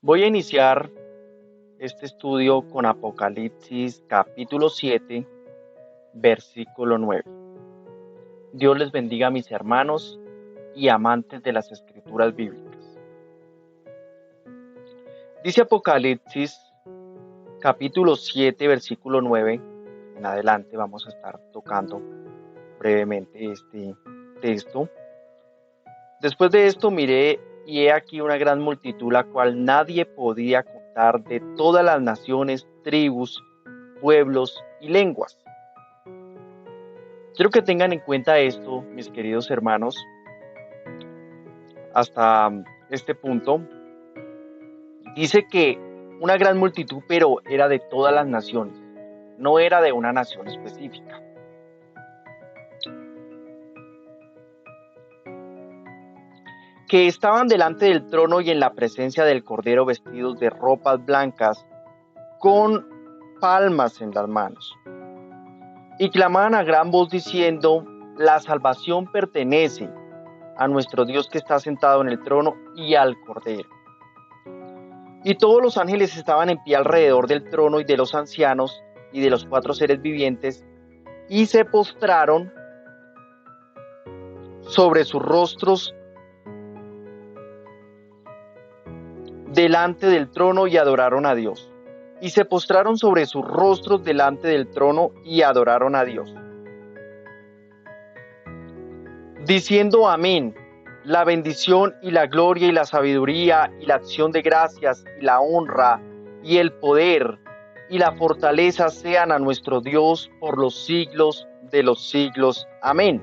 Voy a iniciar este estudio con Apocalipsis capítulo 7, versículo 9. Dios les bendiga, mis hermanos y amantes de las escrituras bíblicas. Dice Apocalipsis capítulo 7, versículo 9. En adelante vamos a estar tocando brevemente este texto. Después de esto miré y he aquí una gran multitud, la cual nadie podía contar, de todas las naciones, tribus, pueblos y lenguas. Quiero que tengan en cuenta esto, mis queridos hermanos, hasta este punto. Dice que una gran multitud, pero era de todas las naciones, no era de una nación específica. Que estaban delante del trono y en la presencia del Cordero, vestidos de ropas blancas, con palmas en las manos. Y clamaban a gran voz diciendo: la salvación pertenece a nuestro Dios que está sentado en el trono y al Cordero. Y todos los ángeles estaban en pie alrededor del trono y de los ancianos y de los 4 seres vivientes, y se postraron sobre sus rostros delante del trono y adoraron a Dios. Y se postraron sobre sus rostros delante del trono y adoraron a Dios, diciendo: amén. La bendición y la gloria y la sabiduría y la acción de gracias y la honra y el poder y la fortaleza sean a nuestro Dios por los siglos de los siglos. Amén.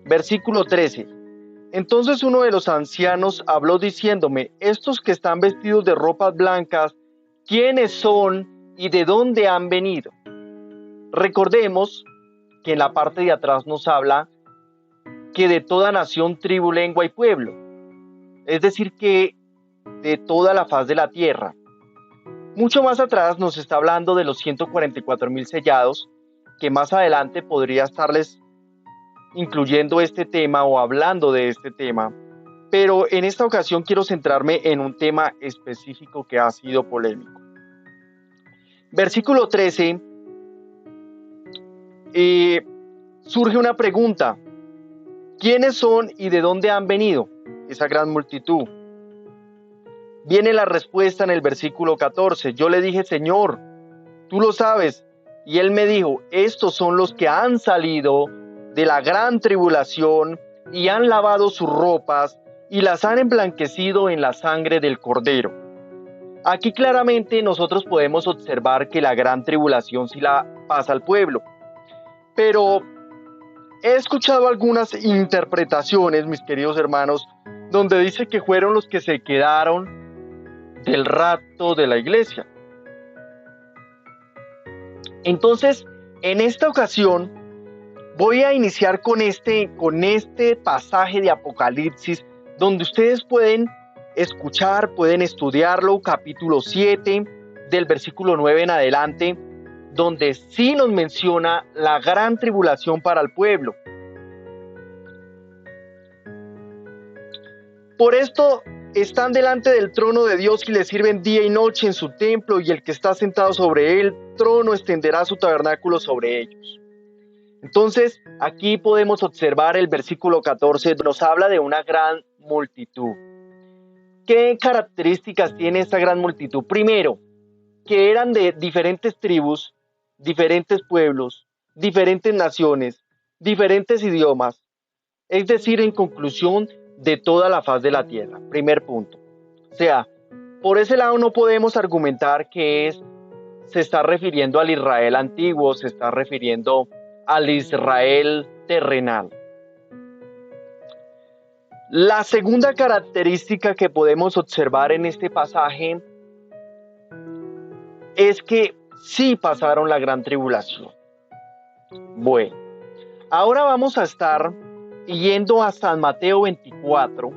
Versículo 13. Entonces uno de los ancianos habló diciéndome: estos que están vestidos de ropas blancas, ¿quiénes son y de dónde han venido? Recordemos que en la parte de atrás nos habla que de toda nación, tribu, lengua y pueblo, es decir, que de toda la faz de la tierra. Mucho más atrás nos está hablando de los 144,000 sellados, que más adelante podría estarles incluyendo este tema o hablando de este tema, pero en esta ocasión quiero centrarme en un tema específico que ha sido polémico. Versículo 13, surge una pregunta: ¿quiénes son y de dónde han venido esa gran multitud? Viene la respuesta en el versículo 14. Yo le dije: Señor, tú lo sabes. Y él me dijo: estos son los que han salido de la gran tribulación y han lavado sus ropas y las han emblanquecido en la sangre del Cordero. Aquí claramente nosotros podemos observar que la gran tribulación sí la pasa al pueblo. Pero he escuchado algunas interpretaciones, mis queridos hermanos, donde dice que fueron los que se quedaron del rapto de la iglesia. Entonces, en esta ocasión, voy a iniciar con este pasaje de Apocalipsis, donde ustedes pueden escuchar, pueden estudiarlo, capítulo 7, del versículo 9 en adelante, donde sí nos menciona la gran tribulación para el pueblo. Por esto están delante del trono de Dios y le sirven día y noche en su templo, y el que está sentado sobre el trono extenderá su tabernáculo sobre ellos. Entonces, aquí podemos observar el versículo 14, nos habla de una gran multitud. ¿Qué características tiene esta gran multitud? Primero, que eran de diferentes tribus, diferentes pueblos, diferentes naciones, diferentes idiomas, es decir, en conclusión, de toda la faz de la tierra. Primer punto. O sea, por ese lado no podemos argumentar que se está refiriendo al Israel antiguo, se está refiriendo al Israel terrenal. La segunda característica que podemos observar en este pasaje es que sí pasaron la gran tribulación. Bueno, ahora vamos a estar yendo a San Mateo 24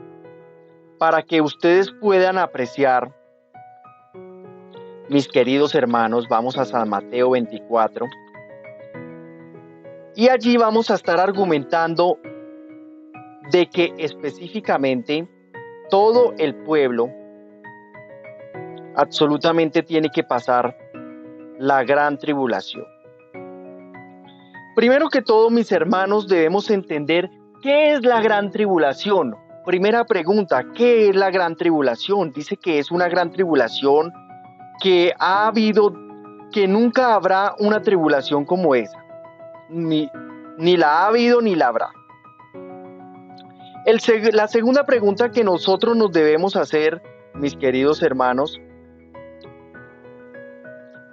para que ustedes puedan apreciar, mis queridos hermanos. Vamos a San Mateo 24 y allí vamos a estar argumentando de que específicamente todo el pueblo absolutamente tiene que pasar la gran tribulación. Primero que todo, mis hermanos, debemos entender qué es la gran tribulación. Primera pregunta, ¿qué es la gran tribulación? Dice que es una gran tribulación que que nunca habrá una tribulación como esa. Ni la ha habido ni la habrá. La segunda pregunta que nosotros nos debemos hacer, mis queridos hermanos,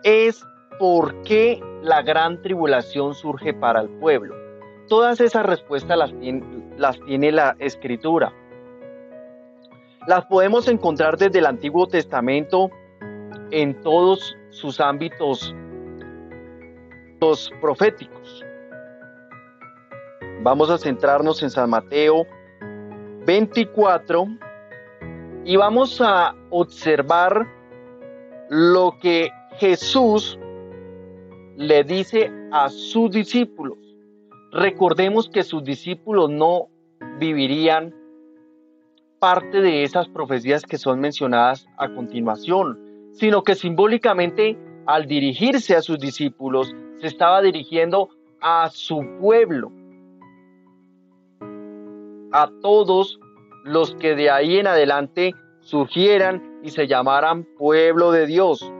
es ¿por qué la gran tribulación surge para el pueblo? Todas esas respuestas las tiene la Escritura. Las podemos encontrar desde el Antiguo Testamento en todos sus ámbitos proféticos. Vamos a centrarnos en San Mateo 24 y vamos a observar lo que Jesús le dice a sus discípulos. Recordemos que sus discípulos no vivirían parte de esas profecías que son mencionadas a continuación, sino que simbólicamente, al dirigirse a sus discípulos, se estaba dirigiendo a su pueblo, a todos los que de ahí en adelante surgieran y se llamaran pueblo de Dios.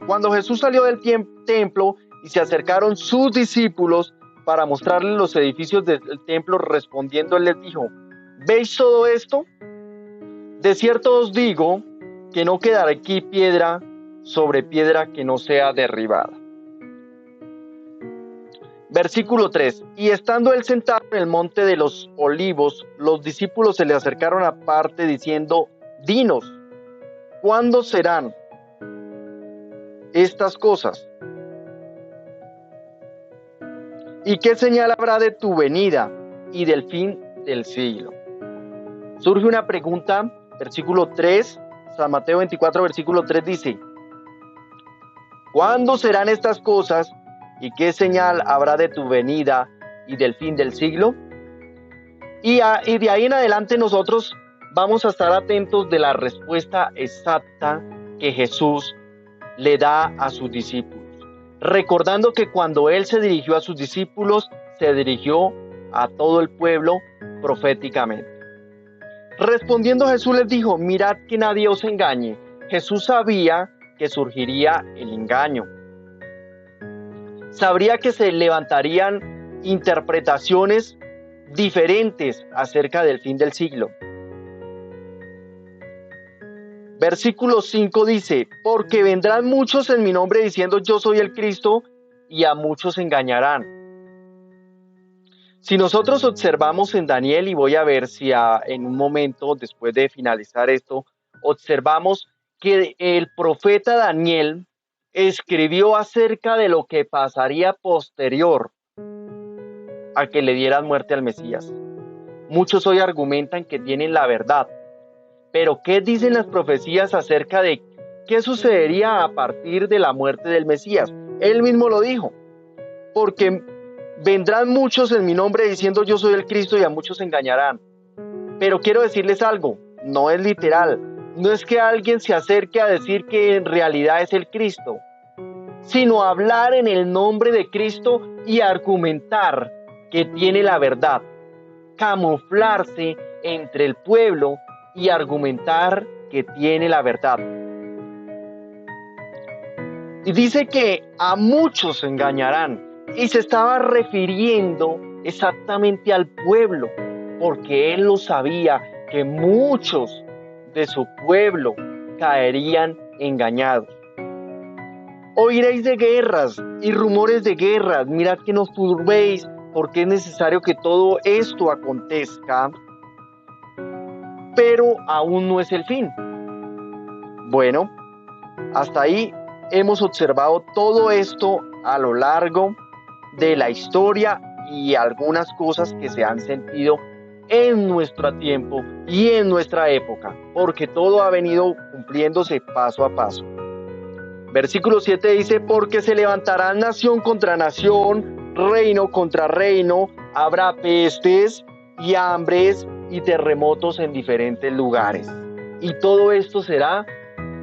Cuando Jesús salió del templo y se acercaron sus discípulos para mostrarles los edificios del templo, respondiendo él les dijo: ¿veis todo esto? De cierto os digo que no quedará aquí piedra sobre piedra que no sea derribada. Versículo 3. Y estando él sentado en el monte de los olivos, los discípulos se le acercaron aparte diciendo: dinos, ¿cuándo serán estas cosas? ¿Y qué señal habrá de tu venida y del fin del siglo? Surge una pregunta, versículo 3, San Mateo 24, versículo 3 dice: ¿cuándo serán estas cosas? ¿Y qué señal habrá de tu venida y del fin del siglo? Y de ahí en adelante nosotros vamos a estar atentos de la respuesta exacta que Jesús le da a sus discípulos. Recordando que cuando él se dirigió a sus discípulos, se dirigió a todo el pueblo proféticamente. Respondiendo Jesús les dijo: mirad que nadie os engañe. Jesús sabía que surgiría el engaño. Sabría que se levantarían interpretaciones diferentes acerca del fin del siglo. Versículo 5 dice: porque vendrán muchos en mi nombre diciendo yo soy el Cristo, y a muchos engañarán. Si nosotros observamos en Daniel, y voy a ver si en un momento después de finalizar esto, observamos que el profeta Daniel escribió acerca de lo que pasaría posterior a que le dieran muerte al Mesías. Muchos hoy argumentan que tienen la verdad, pero ¿qué dicen las profecías acerca de qué sucedería a partir de la muerte del Mesías? Él mismo lo dijo: porque vendrán muchos en mi nombre diciendo yo soy el Cristo, y a muchos engañarán. Pero quiero decirles algo, no es literal. No es que alguien se acerque a decir que en realidad es el Cristo, sino hablar en el nombre de Cristo y argumentar que tiene la verdad, camuflarse entre el pueblo y argumentar que tiene la verdad. Y dice que a muchos engañarán, y se estaba refiriendo exactamente al pueblo, porque él lo sabía, que muchos de su pueblo caerían engañados. Oiréis de guerras y rumores de guerras, mirad que no os turbéis, porque es necesario que todo esto acontezca, pero aún no es el fin. Bueno, hasta ahí hemos observado todo esto a lo largo de la historia y algunas cosas que se han sentido en nuestro tiempo y en nuestra época, porque todo ha venido cumpliéndose paso a paso. Versículo 7 dice: porque se levantará nación contra nación, reino contra reino, habrá pestes y hambres y terremotos en diferentes lugares. Y todo esto será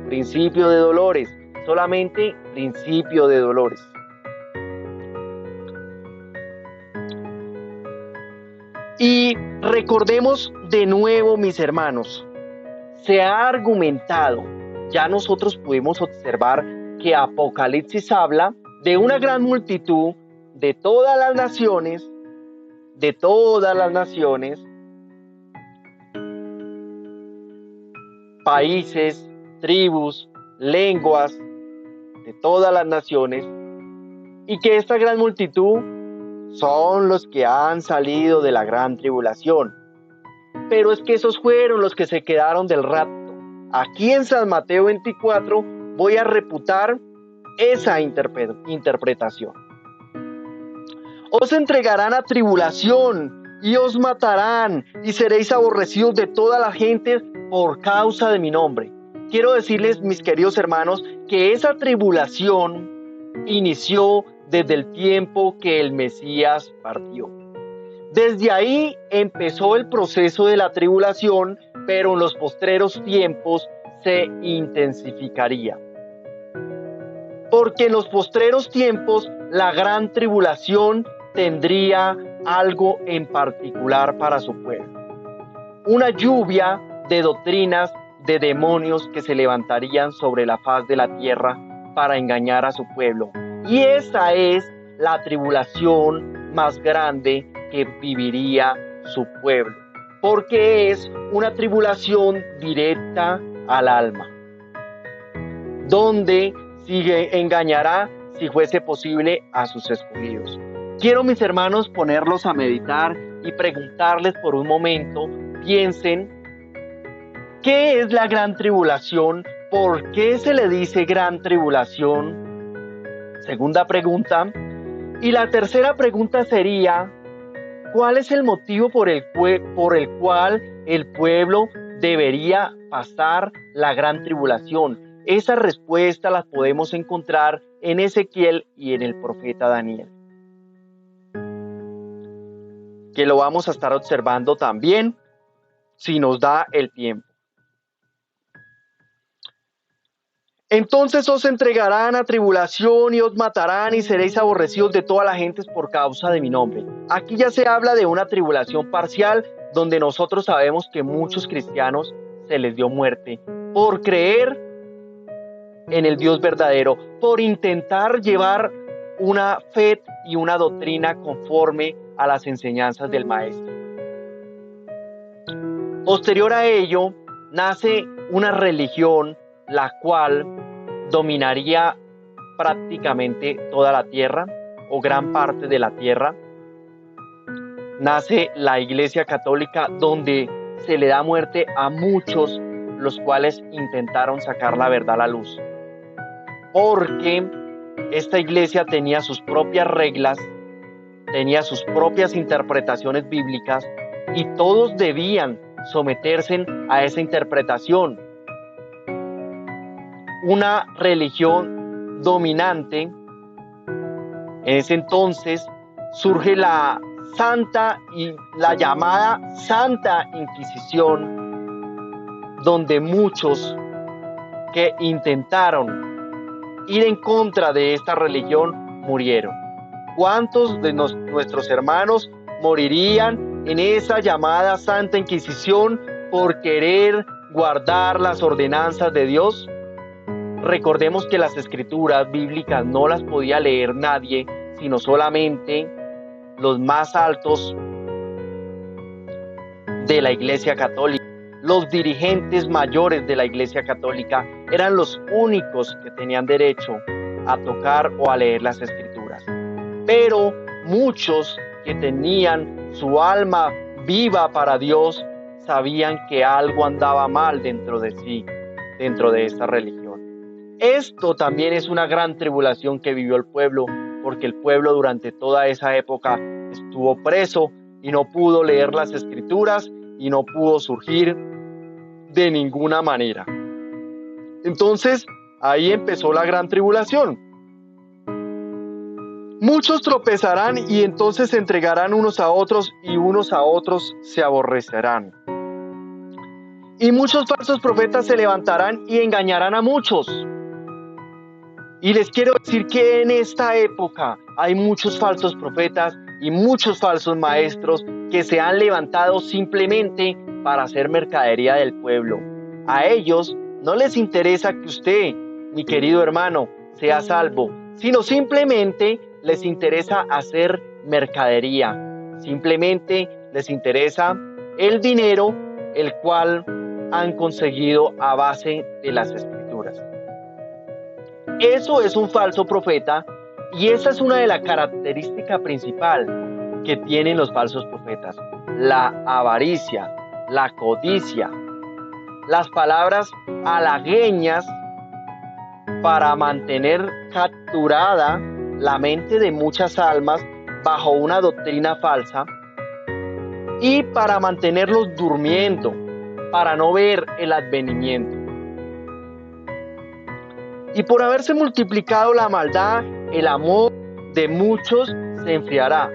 principio de dolores, solamente principio de dolores. Y recordemos de nuevo, mis hermanos, se ha argumentado, ya nosotros pudimos observar que Apocalipsis habla de una gran multitud de todas las naciones, países, tribus, lenguas, de todas las naciones, y que esta gran multitud son los que han salido de la gran tribulación. Pero es que esos fueron los que se quedaron del rapto. Aquí en San Mateo 24 voy a refutar esa interpretación. Os entregarán a tribulación y os matarán y seréis aborrecidos de toda la gente por causa de mi nombre. Quiero decirles, mis queridos hermanos, que esa tribulación inició desde el tiempo que el Mesías partió. Desde ahí empezó el proceso de la tribulación, pero en los postreros tiempos se intensificaría. Porque en los postreros tiempos la gran tribulación tendría algo en particular para su pueblo. Una lluvia de doctrinas de demonios que se levantarían sobre la faz de la tierra para engañar a su pueblo. Y esa es la tribulación más grande que viviría su pueblo, porque es una tribulación directa al alma, donde engañará, si fuese posible, a sus escogidos. Quiero, mis hermanos, ponerlos a meditar y preguntarles por un momento, piensen, ¿qué es la gran tribulación? ¿Por qué se le dice gran tribulación? Segunda pregunta. Y la tercera pregunta sería, ¿cuál es el motivo por el cual el pueblo debería pasar la gran tribulación? Esas respuestas las podemos encontrar en Ezequiel y en el profeta Daniel, que lo vamos a estar observando también si nos da el tiempo. Entonces os entregarán a tribulación y os matarán y seréis aborrecidos de toda la gente por causa de mi nombre. Aquí ya se habla de una tribulación parcial, donde nosotros sabemos que muchos cristianos se les dio muerte por creer en el Dios verdadero, por intentar llevar una fe y una doctrina conforme a las enseñanzas del Maestro. Posterior a ello, nace una religión la cual dominaría prácticamente toda la tierra o gran parte de la tierra. Nace la Iglesia Católica, donde se le da muerte a muchos, los cuales intentaron sacar la verdad a la luz, porque esta iglesia tenía sus propias reglas, tenía sus propias interpretaciones bíblicas y todos debían someterse a esa interpretación. Una religión dominante. En ese entonces surge la llamada Santa Inquisición, donde muchos que intentaron ir en contra de esta religión murieron. ¿Cuántos de nuestros hermanos morirían en esa llamada Santa Inquisición por querer guardar las ordenanzas de Dios? Recordemos que las escrituras bíblicas no las podía leer nadie, sino solamente los más altos de la Iglesia Católica. Los dirigentes mayores de la Iglesia Católica eran los únicos que tenían derecho a tocar o a leer las escrituras. Pero muchos que tenían su alma viva para Dios sabían que algo andaba mal dentro de sí, dentro de esta religión. Esto también es una gran tribulación que vivió el pueblo, porque el pueblo durante toda esa época estuvo preso y no pudo leer las escrituras y no pudo surgir de ninguna manera. Entonces, ahí empezó la gran tribulación. Muchos tropezarán y entonces se entregarán unos a otros y unos a otros se aborrecerán. Y muchos falsos profetas se levantarán y engañarán a muchos. Y les quiero decir que en esta época hay muchos falsos profetas y muchos falsos maestros que se han levantado simplemente para hacer mercadería del pueblo. A ellos no les interesa que usted, mi querido hermano, sea salvo, sino simplemente les interesa hacer mercadería. Simplemente les interesa el dinero, el cual han conseguido a base de las escrituras. Eso es un falso profeta y esa es una de las características principales que tienen los falsos profetas: la avaricia, la codicia, las palabras halagueñas para mantener capturada la mente de muchas almas bajo una doctrina falsa y para mantenerlos durmiendo, para no ver el advenimiento. Y por haberse multiplicado la maldad, el amor de muchos se enfriará.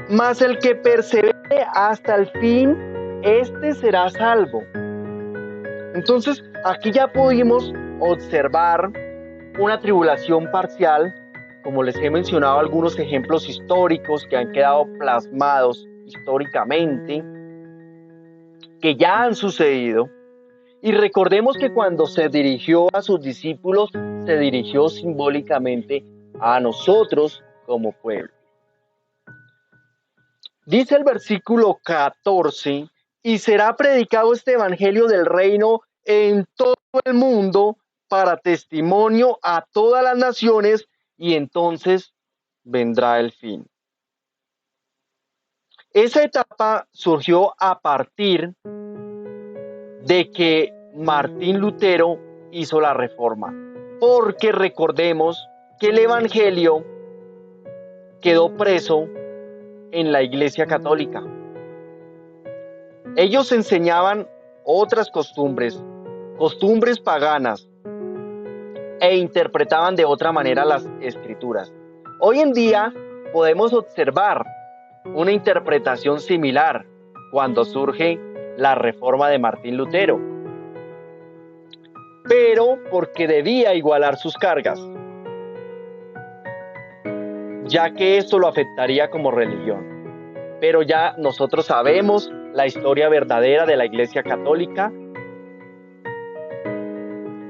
Mas el que persevere hasta el fin, este será salvo. Entonces, aquí ya pudimos observar una tribulación parcial, como les he mencionado algunos ejemplos históricos que han quedado plasmados históricamente, que ya han sucedido. Y recordemos que cuando se dirigió a sus discípulos, se dirigió simbólicamente a nosotros como pueblo. Dice el versículo 14, y será predicado este evangelio del reino en todo el mundo para testimonio a todas las naciones, y entonces vendrá el fin. Esa etapa surgió a partir de que Martín Lutero hizo la reforma, porque recordemos que el evangelio quedó preso en la Iglesia Católica. Ellos enseñaban otras costumbres paganas, e interpretaban de otra manera las escrituras. Hoy en día podemos observar una interpretación similar cuando surge la reforma de Martín Lutero, pero porque debía igualar sus cargas, ya que esto lo afectaría como religión. Pero ya nosotros sabemos la historia verdadera de la Iglesia Católica,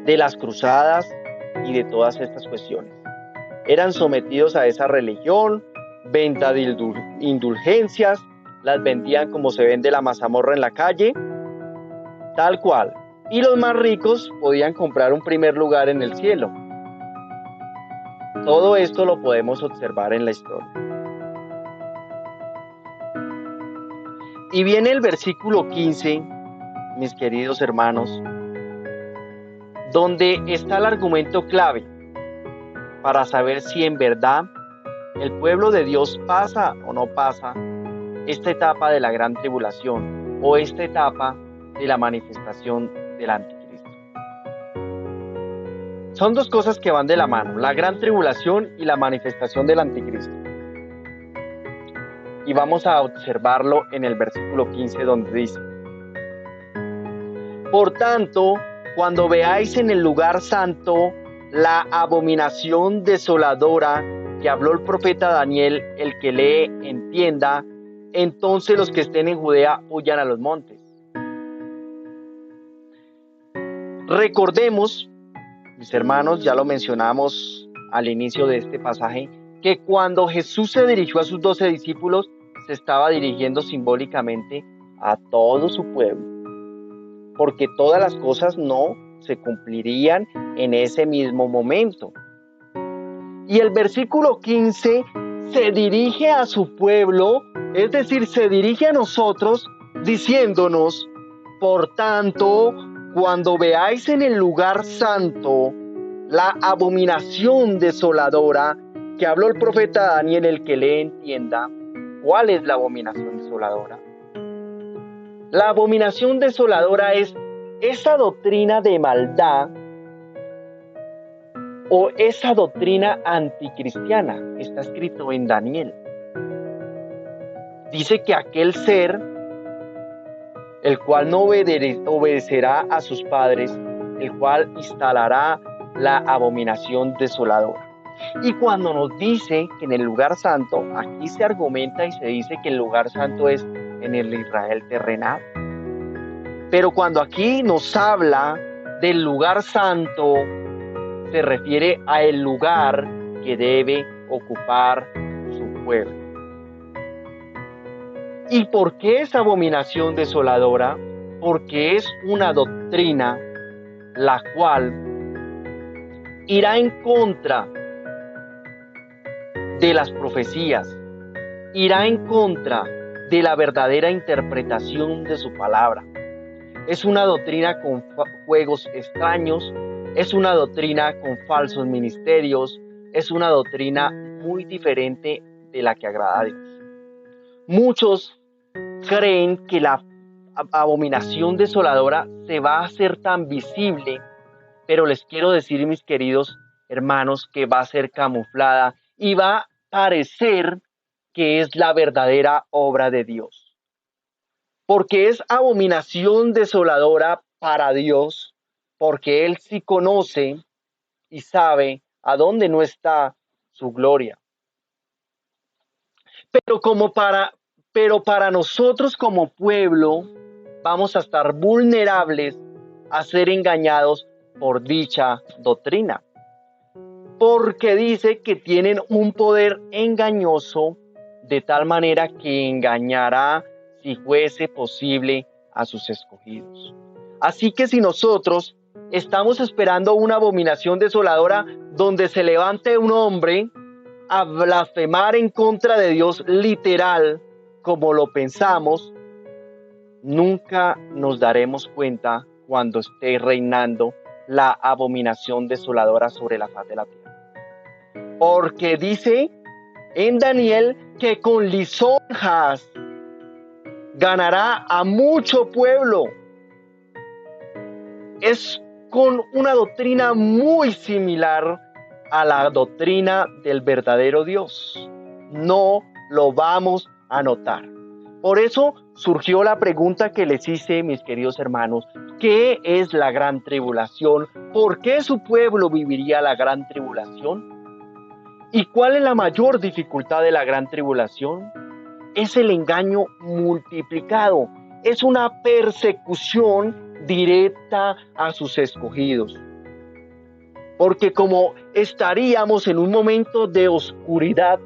de las cruzadas y de todas estas cuestiones. Eran sometidos a esa religión, venta de indulgencias, las vendían como se vende la mazamorra en la calle, tal cual. Y los más ricos podían comprar un primer lugar en el cielo. Todo esto lo podemos observar en la historia. Y viene el versículo 15, mis queridos hermanos, donde está el argumento clave para saber si en verdad el pueblo de Dios pasa o no pasa esta etapa de la gran tribulación o esta etapa de la manifestación del anticristo. Son dos cosas que van de la mano: la gran tribulación y la manifestación del anticristo. Y vamos a observarlo en el versículo 15, donde dice: por tanto, cuando veáis en el lugar santo la abominación desoladora que habló el profeta Daniel, el que lee entienda, entonces los que estén en Judea huyan a los montes. Recordemos, mis hermanos, ya lo mencionamos al inicio de este pasaje, que cuando Jesús se dirigió a sus 12 discípulos, se estaba dirigiendo simbólicamente a todo su pueblo, porque todas las cosas no se cumplirían en ese mismo momento. Y el versículo 15 se dirige a su pueblo, es decir, se dirige a nosotros diciéndonos: por tanto, cuando veáis en el lugar santo la abominación desoladora que habló el profeta Daniel, el que le entienda. ¿Cuál es la abominación desoladora? La abominación desoladora es esa doctrina de maldad o esa doctrina anticristiana. Está escrito en Daniel. Dice que aquel ser el cual no obedecerá a sus padres, el cual instalará la abominación desoladora. Y cuando nos dice que en el lugar santo, aquí se argumenta y se dice que el lugar santo es en el Israel terrenal. Pero cuando aquí nos habla del lugar santo, se refiere a el lugar que debe ocupar su pueblo. ¿Y por qué es abominación desoladora? Porque es una doctrina la cual irá en contra de las profecías, irá en contra de la verdadera interpretación de su palabra. Es una doctrina con juegos extraños, es una doctrina con falsos ministerios, es una doctrina muy diferente de la que agrada a Dios. Muchos creen que la abominación desoladora se va a hacer tan visible, pero les quiero decir, mis queridos hermanos, que va a ser camuflada y va a parecer que es la verdadera obra de Dios. Porque es abominación desoladora para Dios, porque Él sí conoce y sabe a dónde no está su gloria. Pero para nosotros como pueblo vamos a estar vulnerables a ser engañados por dicha doctrina. Porque dice que tienen un poder engañoso de tal manera que engañará, si fuese posible, a sus escogidos. Así que si nosotros estamos esperando una abominación desoladora donde se levante un hombre a blasfemar en contra de Dios literal, como lo pensamos, nunca nos daremos cuenta cuando esté reinando la abominación desoladora sobre la faz de la tierra. Porque dice en Daniel que con lisonjas ganará a mucho pueblo. Es con una doctrina muy similar a la doctrina del verdadero Dios. No lo vamos a notar. Por eso surgió la pregunta que les hice, mis queridos hermanos: ¿qué es la gran tribulación? ¿Por qué su pueblo viviría la gran tribulación? ¿Y cuál es la mayor dificultad de la gran tribulación? Es el engaño multiplicado. Es una persecución directa a sus escogidos. Porque como estaríamos en un momento de oscuridad,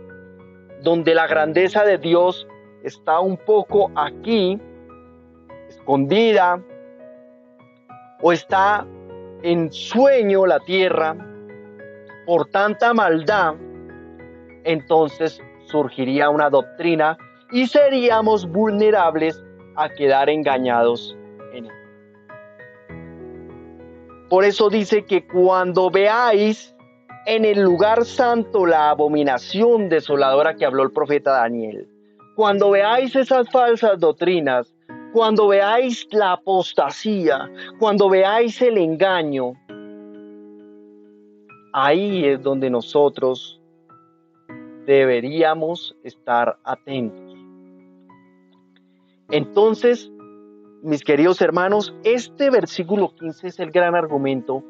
donde la grandeza de Dios está un poco aquí, escondida, o está en sueño la tierra, por tanta maldad, entonces surgiría una doctrina y seríamos vulnerables a quedar engañados en él. Por eso dice que cuando veáis en el lugar santo la abominación desoladora que habló el profeta Daniel, cuando veáis esas falsas doctrinas, cuando veáis la apostasía, cuando veáis el engaño, ahí es donde nosotros deberíamos estar atentos. Entonces, mis queridos hermanos, este versículo 15 es el gran argumento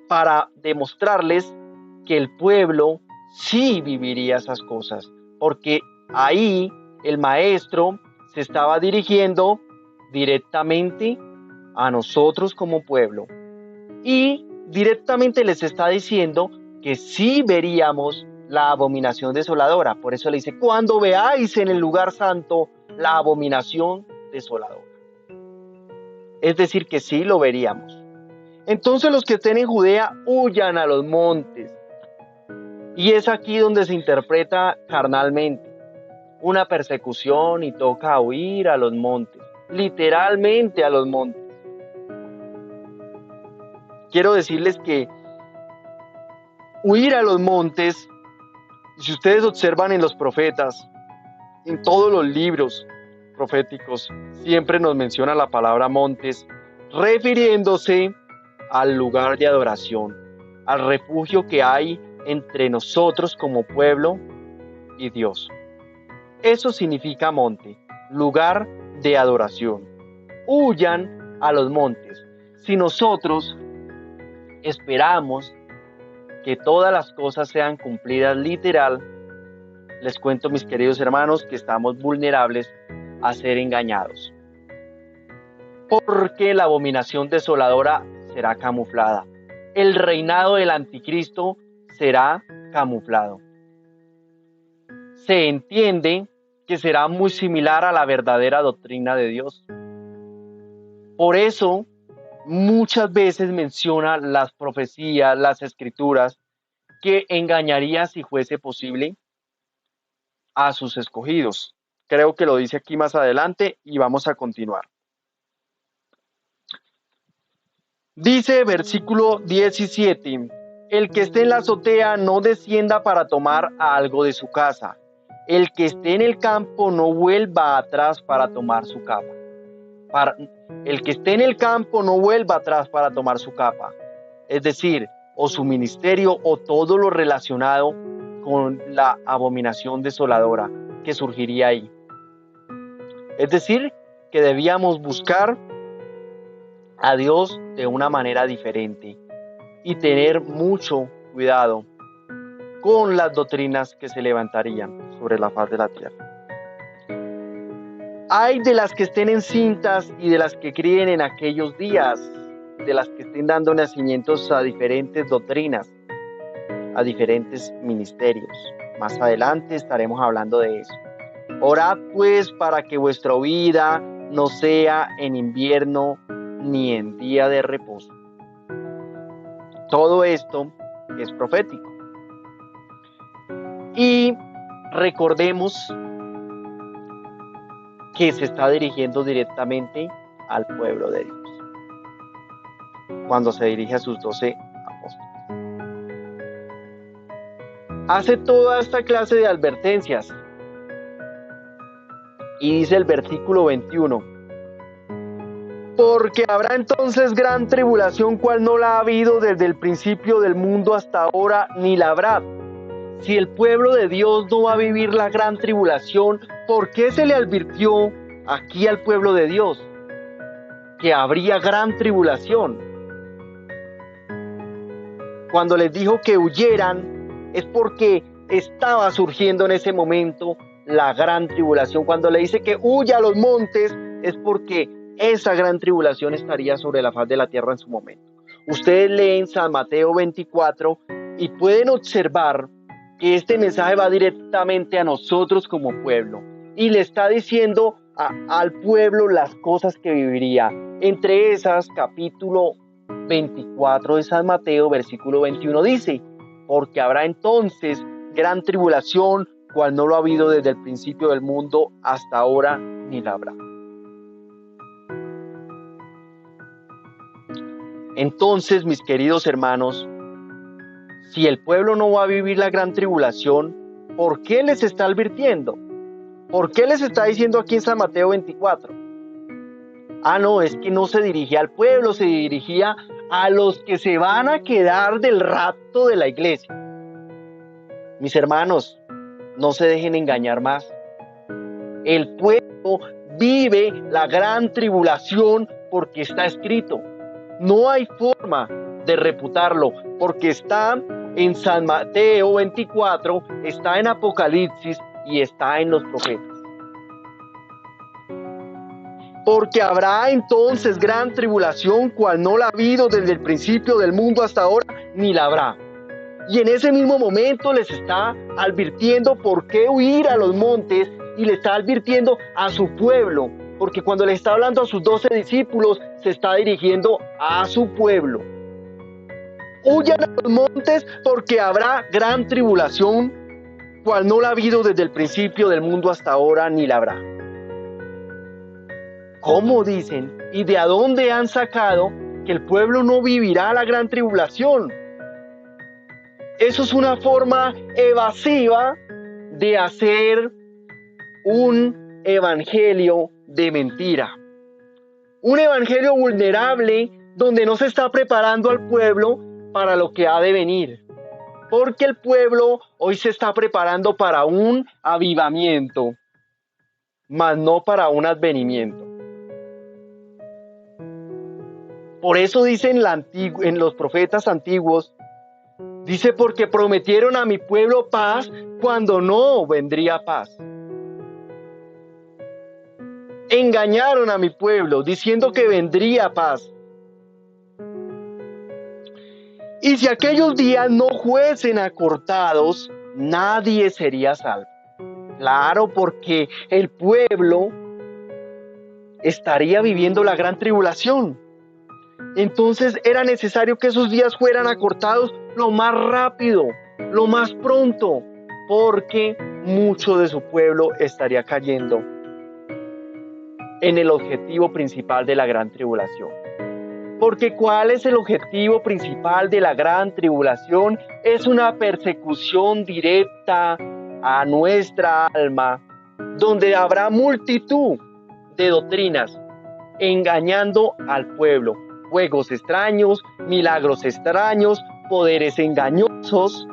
para demostrarles que el pueblo sí viviría esas cosas, porque ahí el maestro se estaba dirigiendo directamente a nosotros como pueblo y directamente les está diciendo que sí veríamos la abominación desoladora. Por eso le dice: cuando veáis en el lugar santo la abominación desoladora. Es decir, que sí lo veríamos. Entonces los que estén en Judea huyan a los montes. Y es aquí donde se interpreta carnalmente una persecución y toca huir a los montes, literalmente a los montes. Quiero decirles que huir a los montes, si ustedes observan en los profetas, en todos los libros proféticos, siempre nos menciona la palabra montes, refiriéndose al lugar de adoración, al refugio que hay entre nosotros como pueblo y Dios. Eso significa monte, lugar de adoración. huyan a los montes. Si nosotros esperamos que todas las cosas sean cumplidas literal, les cuento, mis queridos hermanos, que estamos vulnerables a ser engañados. Porque la abominación desoladora será camuflada. El reinado del anticristo será camuflado. Se entiende que será muy similar a la verdadera doctrina de Dios. Por eso, muchas veces menciona las profecías, las escrituras, que engañaría, si fuese posible, a sus escogidos. Creo que lo dice aquí más adelante y vamos a continuar. Dice versículo 17, el que esté en la azotea no descienda para tomar algo de su casa. El que esté en el campo no vuelva atrás para tomar su capa. El que esté en el campo no vuelva atrás para tomar su capa. Es decir, o su ministerio o todo lo relacionado con la abominación desoladora que surgiría ahí. Es decir, que debíamos buscar a Dios de una manera diferente y tener mucho cuidado con las doctrinas que se levantarían sobre la faz de la tierra. Hay de las que estén encintas y de las que críen en aquellos días, de las que estén dando nacimientos a diferentes doctrinas, a diferentes ministerios. Más adelante estaremos hablando de eso. Orad pues para que vuestra vida no sea en invierno ni en día de reposo. Todo esto es profético. Y recordemos que se está dirigiendo directamente al pueblo de Dios, cuando se dirige a sus 12 apóstoles. Hace toda esta clase de advertencias y dice el versículo 21, porque habrá entonces gran tribulación, cual no la ha habido desde el principio del mundo hasta ahora, ni la habrá. Si el pueblo de Dios no va a vivir la gran tribulación, ¿por qué se le advirtió aquí al pueblo de Dios que habría gran tribulación? Cuando les dijo que huyeran, es porque estaba surgiendo en ese momento la gran tribulación. Cuando le dice que huya a los montes, es porque esa gran tribulación estaría sobre la faz de la tierra en su momento. Ustedes leen San Mateo 24 y pueden observar que este mensaje va directamente a nosotros como pueblo y le está diciendo al pueblo las cosas que viviría. Entre esas, capítulo 24 de San Mateo, versículo 21 dice, porque habrá entonces gran tribulación, cual no lo ha habido desde el principio del mundo hasta ahora, ni la habrá. Entonces, mis queridos hermanos, si el pueblo no va a vivir la gran tribulación, ¿por qué les está advirtiendo? ¿Por qué les está diciendo aquí en San Mateo 24? No, es que no se dirigía al pueblo, se dirigía a los que se van a quedar del rapto de la iglesia. Mis hermanos, no se dejen engañar más. El pueblo vive la gran tribulación porque está escrito. No hay forma de refutarlo, porque está en San Mateo 24, está en Apocalipsis y está en los profetas. Porque habrá entonces gran tribulación, cual no la ha habido desde el principio del mundo hasta ahora, ni la habrá. Y en ese mismo momento les está advirtiendo por qué huir a los montes y le está advirtiendo a su pueblo, porque cuando le está hablando a sus 12 discípulos, se está dirigiendo a su pueblo. Huyan a los montes porque habrá gran tribulación, cual no la ha habido desde el principio del mundo hasta ahora, ni la habrá. ¿Cómo dicen? ¿Y de a dónde han sacado que el pueblo no vivirá la gran tribulación? Eso es una forma evasiva de hacer un evangelio de mentira. Un evangelio vulnerable donde no se está preparando al pueblo para lo que ha de venir. Porque el pueblo hoy se está preparando para un avivamiento, mas no para un advenimiento. Por eso dice en los profetas antiguos, dice, porque prometieron a mi pueblo paz cuando no vendría paz. Engañaron a mi pueblo diciendo que vendría paz. Y si aquellos días no fuesen acortados, nadie sería salvo. Claro, porque el pueblo estaría viviendo la gran tribulación. Entonces era necesario que esos días fueran acortados lo más rápido, lo más pronto, porque mucho de su pueblo estaría cayendo en el objetivo principal de la gran tribulación. Porque ¿cuál es el objetivo principal de la gran tribulación? Es una persecución directa a nuestra alma, donde habrá multitud de doctrinas engañando al pueblo. Juegos extraños, milagros extraños, poderes engañosos,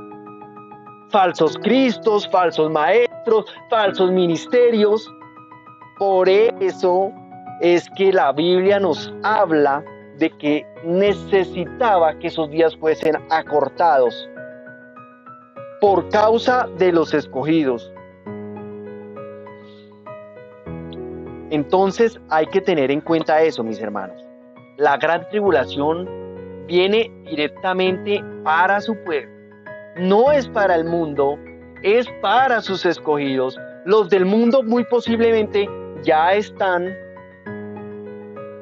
falsos cristos, falsos maestros, falsos ministerios. Por eso es que la Biblia nos habla de que necesitaba que esos días fuesen acortados por causa de los escogidos. Entonces hay que tener en cuenta eso, mis hermanos. La gran tribulación viene directamente para su pueblo. No es para el mundo, es para sus escogidos. Los del mundo muy posiblemente ya están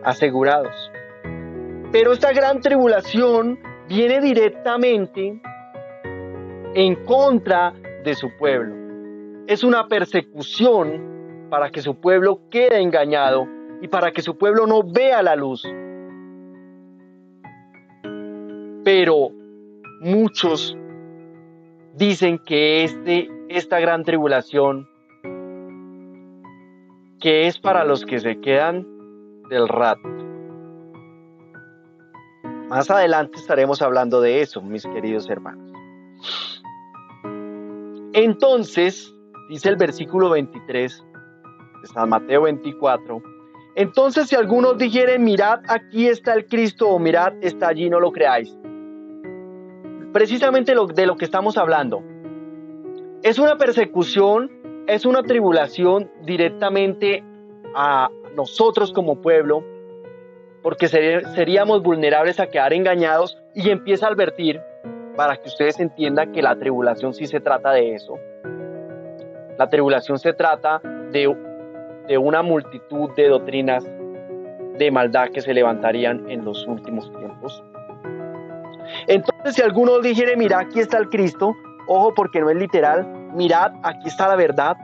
asegurados. Pero esta gran tribulación viene directamente en contra de su pueblo. Es una persecución para que su pueblo quede engañado y para que su pueblo no vea la luz. Pero muchos dicen que esta gran tribulación, que es para los que se quedan del rapto. Más adelante estaremos hablando de eso, mis queridos hermanos. Entonces, dice el versículo 23 de San Mateo 24, entonces si algunos dijeren, mirad, aquí está el Cristo, o mirad, está allí, no lo creáis. Precisamente de lo que estamos hablando. Es una persecución, es una tribulación directamente a nosotros como pueblo, porque seríamos vulnerables a quedar engañados, y empieza a advertir para que ustedes entiendan que la tribulación sí se trata de eso. La tribulación se trata de una multitud de doctrinas de maldad que se levantarían en los últimos tiempos. Entonces, si alguno dijere, mirad, aquí está el Cristo, ojo, porque no es literal, mirad, aquí está la verdad,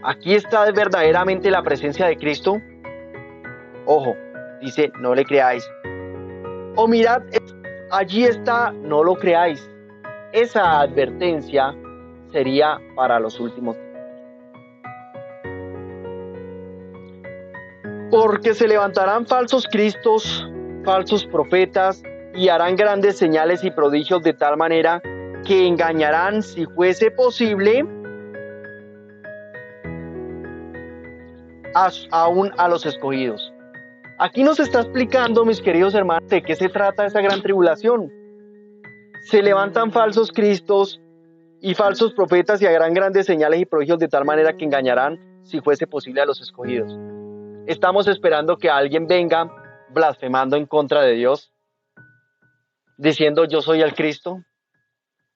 aquí está verdaderamente la presencia de Cristo, ojo, dice, no le creáis. O mirad, allí está, no lo creáis. Esa advertencia sería para los últimos tiempos. Porque se levantarán falsos cristos, falsos profetas, y harán grandes señales y prodigios de tal manera que engañarán, si fuese posible, aún a los escogidos. Aquí nos está explicando, mis queridos hermanos, de qué se trata esa gran tribulación. Se levantan falsos cristos y falsos profetas y harán grandes señales y prodigios de tal manera que engañarán, si fuese posible, a los escogidos. Estamos esperando que alguien venga blasfemando en contra de Dios, diciendo yo soy el Cristo.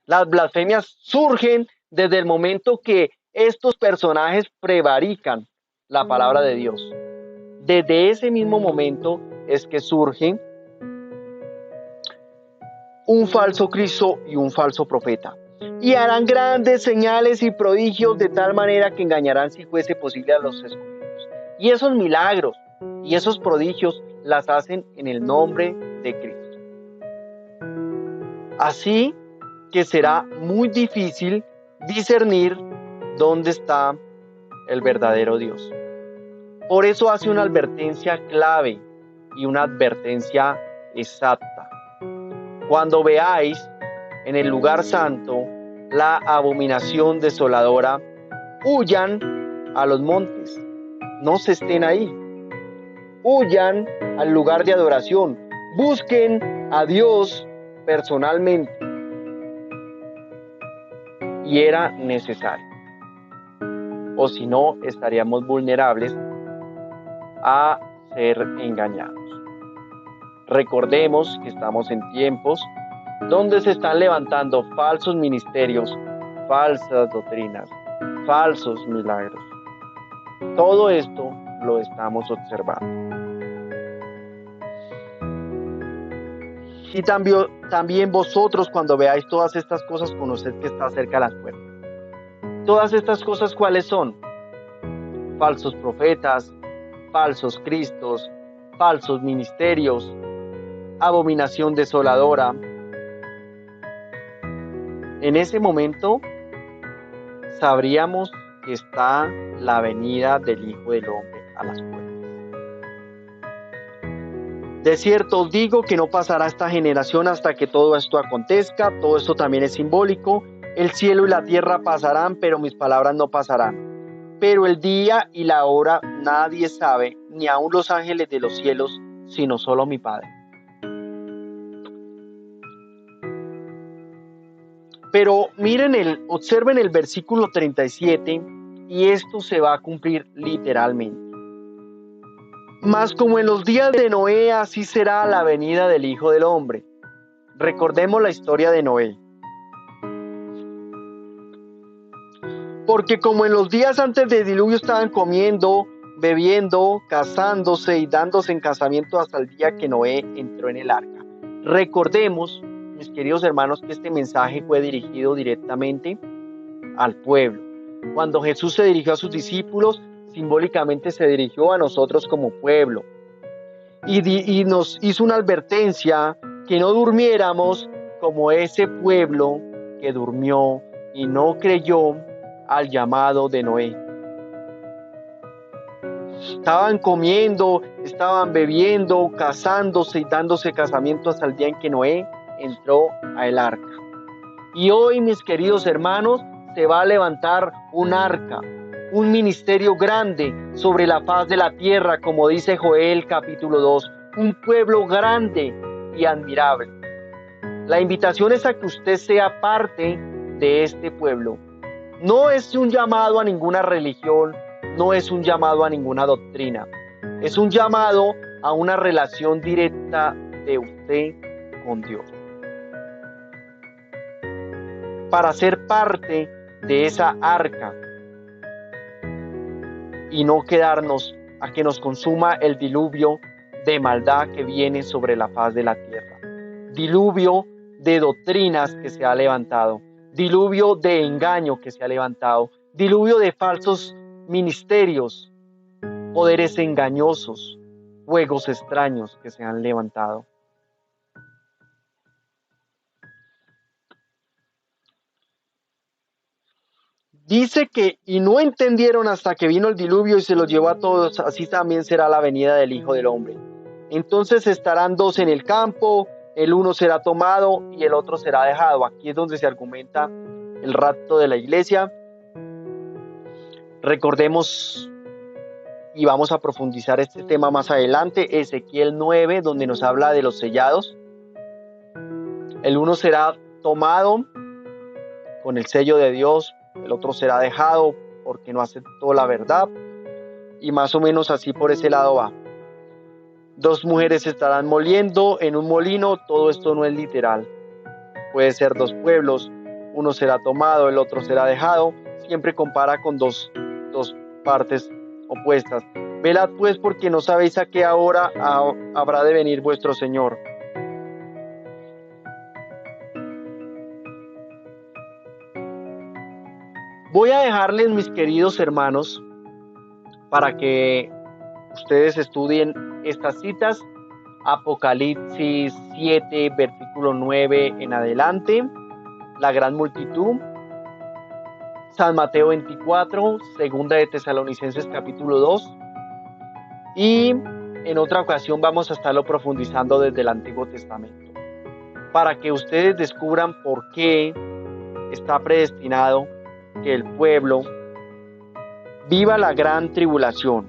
Las blasfemias surgen desde el momento que estos personajes prevarican la palabra de Dios. Desde ese mismo momento es que surge un falso Cristo y un falso profeta. Y harán grandes señales y prodigios de tal manera que engañarán, si fuese posible, a los escogidos. Y esos milagros y esos prodigios las hacen en el nombre de Cristo. Así que será muy difícil discernir dónde está el verdadero Dios. Por eso hace una advertencia clave y una advertencia exacta. Cuando veáis en el lugar santo la abominación desoladora, huyan a los montes, no se estén ahí. Huyan al lugar de adoración. Busquen a Dios personalmente. Y era necesario. O si no, estaríamos vulnerables a ser engañados. Recordemos que estamos en tiempos donde se están levantando falsos ministerios, falsas doctrinas, falsos milagros. Todo esto lo estamos observando. Y también vosotros, cuando veáis todas estas cosas, conoced que está cerca las puertas. Todas estas cosas, ¿cuáles son? Falsos profetas, falsos cristos, falsos ministerios, abominación desoladora. En ese momento sabríamos que está la venida del Hijo del Hombre a las puertas. De cierto os digo que no pasará esta generación hasta que todo esto acontezca. Todo esto también es simbólico. El cielo y la tierra pasarán, pero mis palabras no pasarán. Pero el día y la hora nadie sabe, ni aun los ángeles de los cielos, sino solo mi Padre. Pero observen el versículo 37, y esto se va a cumplir literalmente. Mas como en los días de Noé, así será la venida del Hijo del Hombre. Recordemos la historia de Noé. Porque como en los días antes del diluvio estaban comiendo, bebiendo, casándose y dándose en casamiento hasta el día que Noé entró en el arca. Recordemos, mis queridos hermanos, que este mensaje fue dirigido directamente al pueblo. Cuando Jesús se dirigió a sus discípulos, simbólicamente se dirigió a nosotros como pueblo. Y nos hizo una advertencia que no durmiéramos como ese pueblo que durmió y no creyó al llamado de Noé. Estaban comiendo, estaban bebiendo, casándose y dándose casamiento hasta el día en que Noé entró al arca. Y hoy, mis queridos hermanos, se va a levantar un arca, un ministerio grande sobre la faz de la tierra, como dice Joel capítulo 2, un pueblo grande y admirable. La invitación es a que usted sea parte de este pueblo. No es un llamado a ninguna religión, no es un llamado a ninguna doctrina, es un llamado a una relación directa de usted con Dios. Para ser parte de esa arca y no quedarnos a que nos consuma el diluvio de maldad que viene sobre la faz de la tierra, diluvio de doctrinas que se ha levantado, diluvio de engaño que se ha levantado, diluvio de falsos ministerios, poderes engañosos, juegos extraños que se han levantado. Dice que, y no entendieron hasta que vino el diluvio y se los llevó a todos, así también será la venida del Hijo del Hombre. Entonces estarán dos en el campo, el uno será tomado y el otro será dejado. Aquí es donde se argumenta el rapto de la iglesia. Recordemos, y vamos a profundizar este tema más adelante, Ezequiel 9, donde nos habla de los sellados. El uno será tomado con el sello de Dios, el otro será dejado porque no aceptó la verdad, y más o menos así por ese lado va. Dos mujeres estarán moliendo en un molino. Todo esto no es literal, puede ser dos pueblos, uno será tomado, el otro será dejado. Siempre compara con dos partes opuestas. Velad pues, porque no sabéis a qué hora habrá de venir vuestro Señor. Voy a dejarles, mis queridos hermanos, para que ustedes estudien estas citas. Apocalipsis 7, versículo 9 en adelante, la gran multitud. San Mateo 24, segunda de Tesalonicenses capítulo 2. Y en otra ocasión vamos a estarlo profundizando desde el Antiguo Testamento, para que ustedes descubran por qué está predestinado que el pueblo viva la gran tribulación,